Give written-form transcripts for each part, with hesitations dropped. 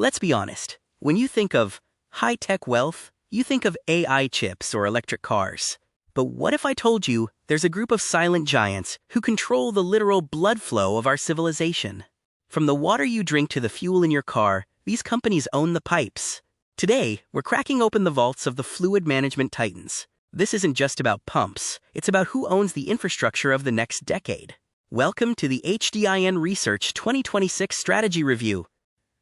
Let's be honest, when you think of high-tech wealth, you think of AI chips or electric cars. But what if I told you there's a group of silent giants who control the literal blood flow of our civilization? From the water you drink to the fuel in your car, these companies own the pipes. Today, we're cracking open the vaults of the fluid management titans. This isn't just about pumps, it's about who owns the infrastructure of the next decade. Welcome to the HDIN Research 2026 Strategy Review.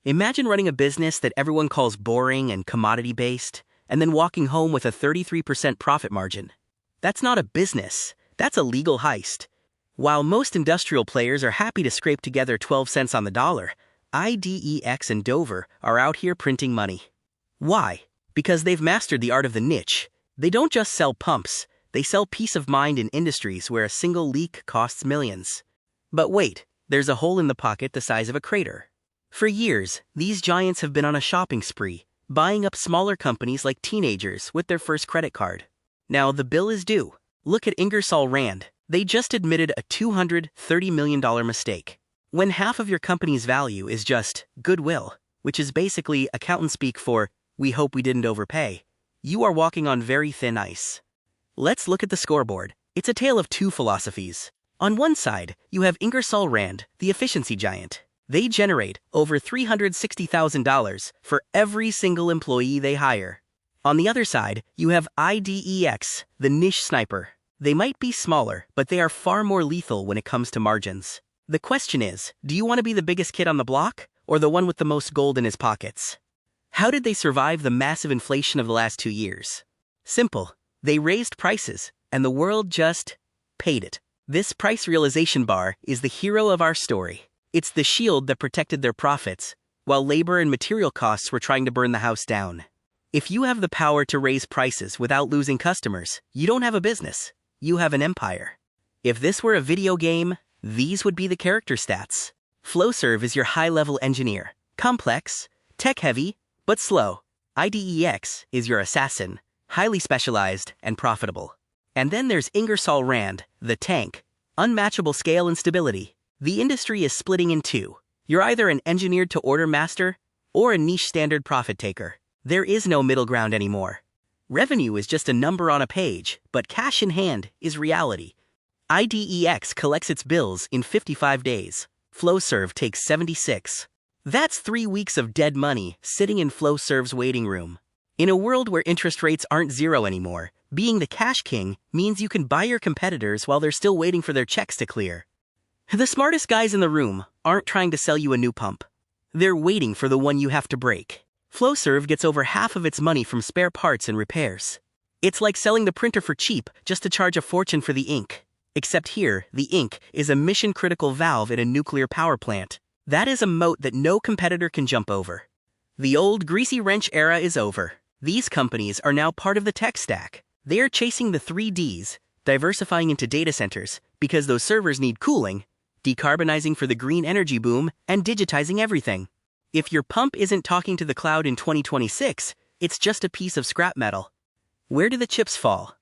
Imagine running a business that everyone calls boring and commodity-based, and then walking home with a 33% profit margin. That's not a business, that's a legal heist. While most industrial players are happy to scrape together 12 cents on the dollar, IDEX and Dover are out here printing money. Why? Because they've mastered the art of the niche. They don't just sell pumps, they sell peace of mind in industries where a single leak costs millions. But wait, there's a hole in the pocket the size of a crater. For years, these giants have been on a shopping spree, buying up smaller companies like teenagers with their first credit card. Now the bill is due. Look at Ingersoll Rand. They just admitted a $230 million mistake. When half of your company's value is just goodwill, which is basically accountant speak for, we hope we didn't overpay, you are walking on very thin ice. Let's look at the scoreboard. It's a tale of two philosophies. On one side, you have Ingersoll Rand, the efficiency giant. They generate over $360,000 for every single employee they hire. On the other side, you have IDEX, the niche sniper. They might be smaller, but they are far more lethal when it comes to margins. The question is, do you want to be the biggest kid on the block, or the one with the most gold in his pockets? How did they survive the massive inflation of the last 2 years? Simple. They raised prices, and the world just paid it. This price realization bar is the hero of our story. It's the shield that protected their profits, while labor and material costs were trying to burn the house down. If you have the power to raise prices without losing customers, you don't have a business. You have an empire. If this were a video game, these would be the character stats. Flowserve is your high-level engineer. Complex, tech-heavy, but slow. IDEX is your assassin, highly specialized and profitable. And then there's Ingersoll Rand, the tank. Unmatchable scale and stability. The industry is splitting in two. You're either an engineered-to-order master or a niche standard profit taker. There is no middle ground anymore. Revenue is just a number on a page, but cash in hand is reality. IDEX collects its bills in 55 days. Flowserve takes 76. That's 3 weeks of dead money sitting in Flowserve's waiting room. In a world where interest rates aren't zero anymore, being the cash king means you can buy your competitors while they're still waiting for their checks to clear. The smartest guys in the room aren't trying to sell you a new pump. They're waiting for the one you have to break. Flowserve gets over half of its money from spare parts and repairs. It's like selling the printer for cheap just to charge a fortune for the ink. Except here, the ink is a mission-critical valve in a nuclear power plant. That is a moat that no competitor can jump over. The old greasy wrench era is over. These companies are now part of the tech stack. They are chasing the 3 Ds, diversifying into data centers, because those servers need cooling, decarbonizing for the green energy boom, and digitizing everything. If your pump isn't talking to the cloud in 2026, it's just a piece of scrap metal. Where do the chips fall?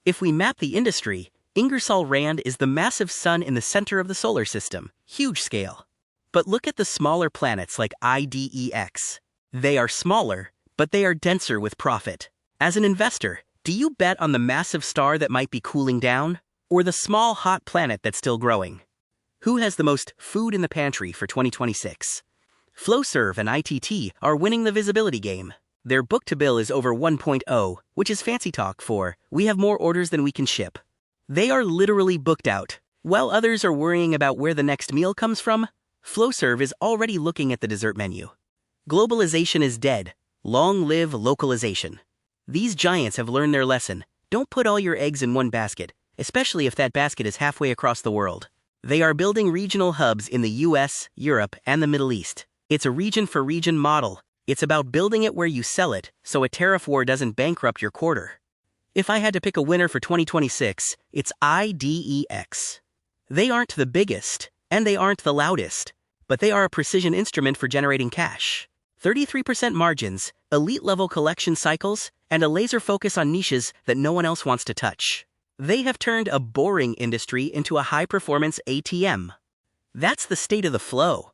If we map the industry, Ingersoll Rand is the massive sun in the center of the solar system, huge scale. But look at the smaller planets like IDEX. They are smaller, but they are denser with profit. As an investor, do you bet on the massive star that might be cooling down, or the small hot planet that's still growing? Who has the most food in the pantry for 2026? Flowserve and ITT are winning the visibility game. Their book-to-bill is over 1.0, which is fancy talk for, we have more orders than we can ship. They are literally booked out. While others are worrying about where the next meal comes from, Flowserve is already looking at the dessert menu. Globalization is dead. Long live localization. These giants have learned their lesson. Don't put all your eggs in one basket, especially if that basket is halfway across the world. They are building regional hubs in the US, Europe, and the Middle East. It's a region-for-region model. It's about building it where you sell it, so a tariff war doesn't bankrupt your quarter. If I had to pick a winner for 2026, it's IDEX. They aren't the biggest, and they aren't the loudest, but they are a precision instrument for generating cash. 33% margins, elite-level collection cycles, and a laser focus on niches that no one else wants to touch. They have turned a boring industry into a high-performance ATM. That's the state of the flow.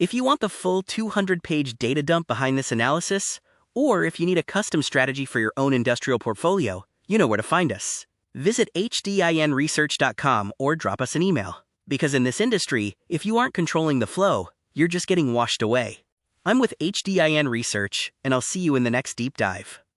If you want the full 200-page data dump behind this analysis, or if you need a custom strategy for your own industrial portfolio, you know where to find us. Visit HDINresearch.com or drop us an email. Because in this industry, if you aren't controlling the flow, you're just getting washed away. I'm with HDIN Research, and I'll see you in the next deep dive.